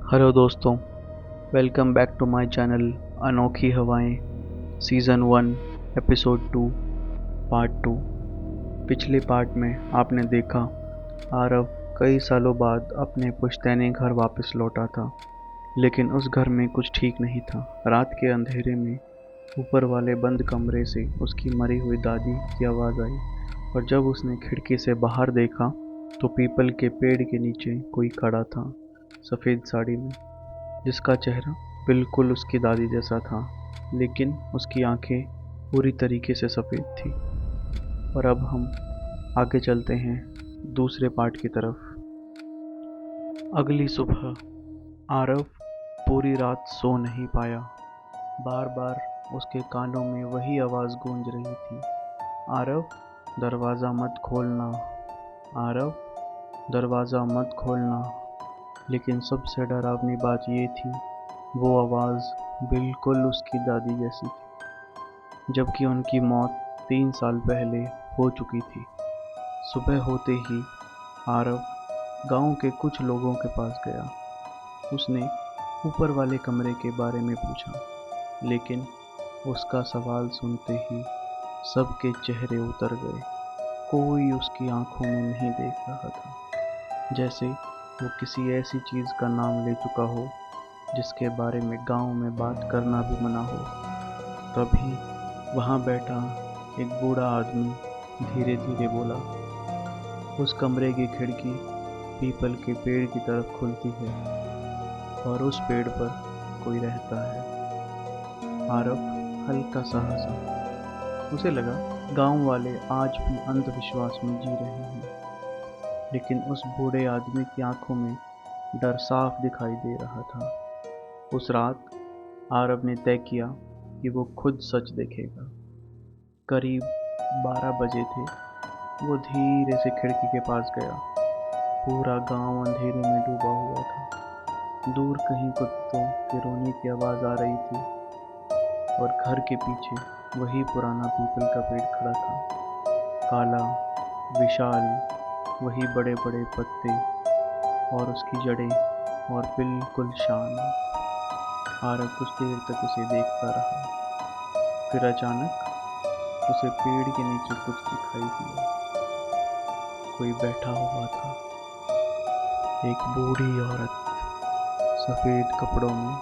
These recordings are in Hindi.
हेलो दोस्तों, welcome back to my channel अनोखी हवाएं सीज़न 1 एपिसोड 2 पार्ट 2। पिछले पार्ट में आपने देखा आरव कई सालों बाद अपने पुश्तैनी घर वापस लौटा था। लेकिन उस घर में कुछ ठीक नहीं था। रात के अंधेरे में ऊपर वाले बंद कमरे से उसकी मरी हुई दादी की आवाज़ आई और जब उसने खिड़की से बाहर देखा तो पीपल के पेड़ के नीचे कोई खड़ा था, सफ़ेद साड़ी में, जिसका चेहरा बिल्कुल उसकी दादी जैसा था, लेकिन उसकी आंखें पूरी तरीके से सफ़ेद थी। और अब हम आगे चलते हैं दूसरे पार्ट की तरफ। अगली सुबह आरव पूरी रात सो नहीं पाया। बार बार उसके कानों में वही आवाज़ गूंज रही थी, आरव दरवाज़ा मत खोलना, आरव दरवाज़ा मत खोलना। लेकिन सबसे डरावनी बात ये थी, वो आवाज़ बिल्कुल उसकी दादी जैसी थी, जबकि उनकी मौत 3 साल पहले हो चुकी थी। सुबह होते ही आरव गांव के कुछ लोगों के पास गया। उसने ऊपर वाले कमरे के बारे में पूछा, लेकिन उसका सवाल सुनते ही सबके चेहरे उतर गए। कोई उसकी आंखों में नहीं देख रहा था, जैसे वो किसी ऐसी चीज़ का नाम ले चुका हो जिसके बारे में गांव में बात करना भी मना हो। तभी वहां बैठा एक बूढ़ा आदमी धीरे धीरे बोला, उस कमरे की खिड़की पीपल के पेड़ की तरफ खुलती है और उस पेड़ पर कोई रहता है। आरव हल्का सा हंसा। उसे लगा गांव वाले आज भी अंधविश्वास में जी रहे हैं, लेकिन उस बूढ़े आदमी की आंखों में डर साफ दिखाई दे रहा था। उस रात आरव ने तय किया कि वो खुद सच देखेगा। करीब 12 बजे थे। वो धीरे से खिड़की के पास गया। पूरा गांव अंधेरे में डूबा हुआ था। दूर कहीं कुत्तों के रोने की आवाज़ आ रही थी और घर के पीछे वही पुराना पीपल का पेड़ खड़ा था, काला, विशाल, वही बड़े बड़े पत्ते और उसकी जड़ें, और बिल्कुल शांत। आरव कुछ देर तक उसे देखता रहा। फिर अचानक उसे पेड़ के नीचे कुछ दिखाई दिया। कोई बैठा हुआ था, एक बूढ़ी औरत, सफ़ेद कपड़ों में।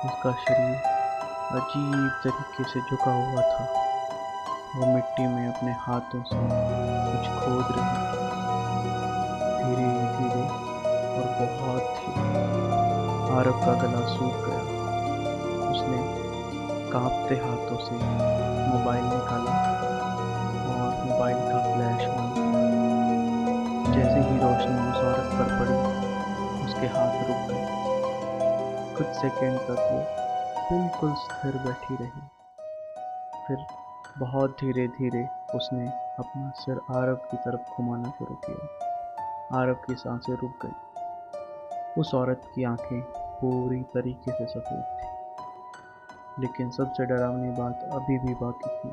उसका शरीर अजीब तरीके से झुका हुआ था। वो मिट्टी में अपने हाथों से कुछ खोद रही थी, धीरे धीरे और बहुत धीरे। आरव का गला सूख गया। उसने कांपते हाथों से मोबाइल निकाला और मोबाइल का फ्लैश ऑन किया। जैसे ही रोशनी उस औरत पर पड़ी, उसके हाथ रुक गए। कुछ सेकंड तक वो बिल्कुल स्थिर बैठी रही। फिर बहुत धीरे धीरे उसने अपना सिर आरव की तरफ घुमाना शुरू किया। आरव की सांसें रुक गई। उस औरत की आंखें पूरी तरीके से सफ़ेद थी, लेकिन सबसे डरावनी बात अभी भी बाकी थी।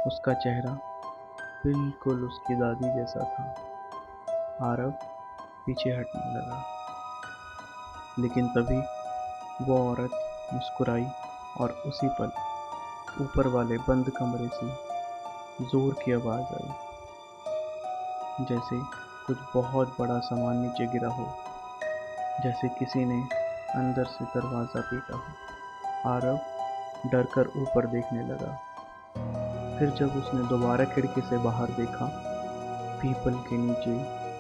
उसका चेहरा बिल्कुल उसकी दादी जैसा था। आरव पीछे हटने लगा, लेकिन तभी वो औरत मुस्कुराई और उसी पल ऊपर वाले बंद कमरे से जोर की आवाज़ आई, जैसे कुछ बहुत बड़ा सामान नीचे गिरा हो, जैसे किसी ने अंदर से दरवाज़ा पीटा हो। आरव डर कर ऊपर देखने लगा। फिर जब उसने दोबारा खिड़की से बाहर देखा, पीपल के नीचे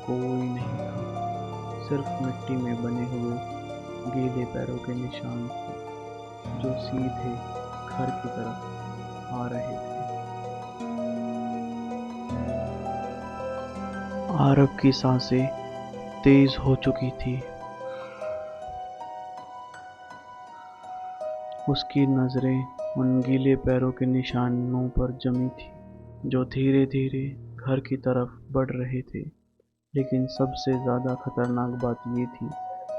कोई नहीं था। सिर्फ मिट्टी में बने हुए गीले पैरों के निशान थे, जो सीधे घर की तरफ आ रहे थे। आरव की सांसें तेज हो चुकी थी। उसकी नज़रें उन गीले पैरों के निशानों पर जमी थी, जो धीरे धीरे घर की तरफ बढ़ रहे थे। लेकिन सबसे ज़्यादा खतरनाक बात ये थी,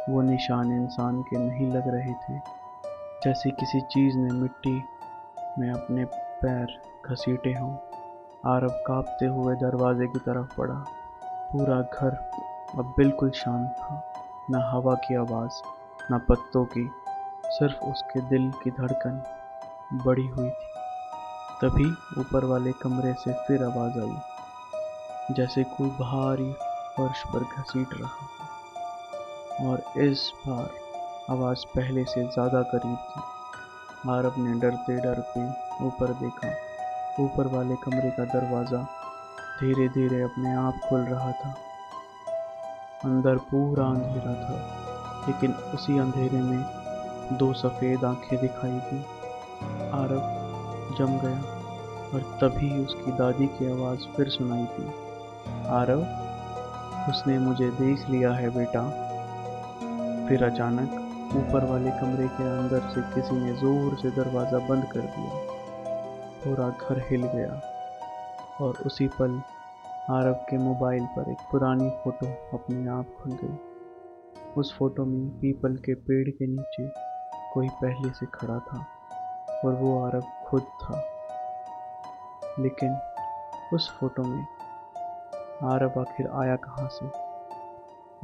वो निशान इंसान के नहीं लग रहे थे। जैसे किसी चीज़ ने मिट्टी में अपने पैर घसीटे हों। आरव कांपते हुए दरवाजे की तरफ बढ़ा। पूरा घर अब बिल्कुल शांत था। ना हवा की आवाज़, ना पत्तों की, सिर्फ उसके दिल की धड़कन बढ़ी हुई थी। तभी ऊपर वाले कमरे से फिर आवाज़ आई, जैसे कोई भारी फर्श पर घसीट रहा हो। और इस बार आवाज़ पहले से ज़्यादा करीब थी। आरव ने डरते डरते ऊपर देखा। ऊपर वाले कमरे का दरवाज़ा धीरे धीरे अपने आप खुल रहा था। अंदर पूरा अंधेरा था, लेकिन उसी अंधेरे में दो सफ़ेद आंखें दिखाई दी। आरव जम गया और तभी उसकी दादी की आवाज़ फिर सुनाई दी, आरव, उसने मुझे देख लिया है बेटा। फिर अचानक ऊपर वाले कमरे के अंदर से किसी ने जोर से दरवाज़ा बंद कर दिया। पूरा घर हिल गया और उसी पल आरव के मोबाइल पर एक पुरानी फोटो अपने आप खुल गई। उस फोटो में पीपल के पेड़ के नीचे कोई पहले से खड़ा था और वो आरव खुद था। लेकिन उस फोटो में आरव आखिर आया कहाँ से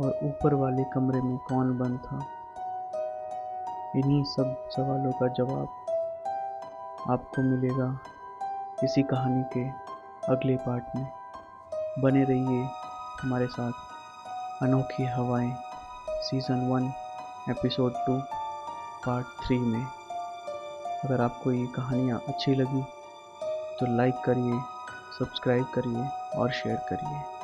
और ऊपर वाले कमरे में कौन बंद था? इन्हीं सब सवालों का जवाब आपको मिलेगा इसी कहानी के अगले पार्ट में। बने रहिए हमारे साथ अनोखी हवाएं सीज़न 1 एपिसोड 2 पार्ट 3 में। अगर आपको ये कहानियाँ अच्छी लगी तो लाइक करिए, सब्सक्राइब करिए और शेयर करिए।